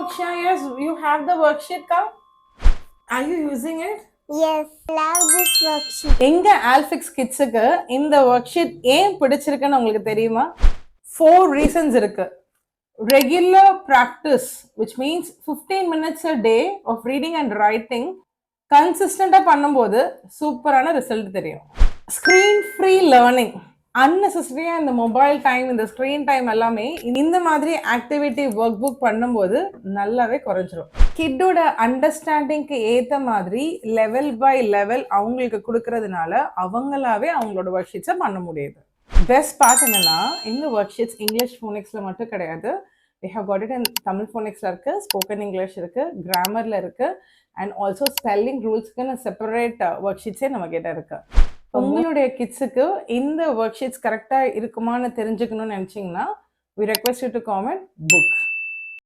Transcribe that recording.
Moksha, yes, you have the worksheet come. Are you using it? Yes, love this worksheet. எங்க ஆல்ஃபிக்ஸ் கிட்ஸுக்கு இந்த worksheet ஏன் பிடிச்சிருக்குன்னு உங்களுக்கு தெரியுமா? 4 reasons இருக்கு. Regular practice, which means 15 minutes a day of reading and writing, கன்சிஸ்டண்டா பண்ணும்போது சூப்பரான ரிசல்ட் தெரியும். ஸ்க்ரீன் ஃப்ரீ லேர்னிங், அன்னெசரியா இந்த மொபைல் டைம், இந்த ஸ்க்ரீன் டைம் எல்லாமே இந்த மாதிரி ஆக்டிவிட்டி ஒர்க் புக் பண்ணும்போது நல்லாவே குறைஞ்சிரும். கிட்டோட அண்டர்ஸ்டாண்டிங்க்கு ஏற்ற மாதிரி லெவல் பை லெவல் அவங்களுக்கு கொடுக்கறதுனால அவங்களாவே அவங்களோட ஒர்க் ஷீட்ஸை பண்ண முடியுது. பெஸ்ட் பார்ட் என்னன்னா, இந்த ஒர்க் ஷீட்ஸ் இங்கிலீஷ் ஃபோனிக்ஸில் மட்டும் கிடையாது. We have got it in Tamil ஃபோனிக்ஸில் இருக்குது, ஸ்போக்கன் இங்கிலீஷ் இருக்குது, கிராமரில் இருக்குது, அண்ட் ஆல்சோ ஸ்பெல்லிங் ரூல்ஸ்க்குன்னு செப்பரேட் ஒர்க் ஷீட்ஸே நம்மக்கிட்ட இருக்குது. உங்களுடைய கிட்ஸுக்கு இந்த ஒர்க் ஷீட்ஸ் கரெக்டாக இருக்குமான்னு தெரிஞ்சுக்கணும்னு நினச்சிங்கன்னா we request you to comment book.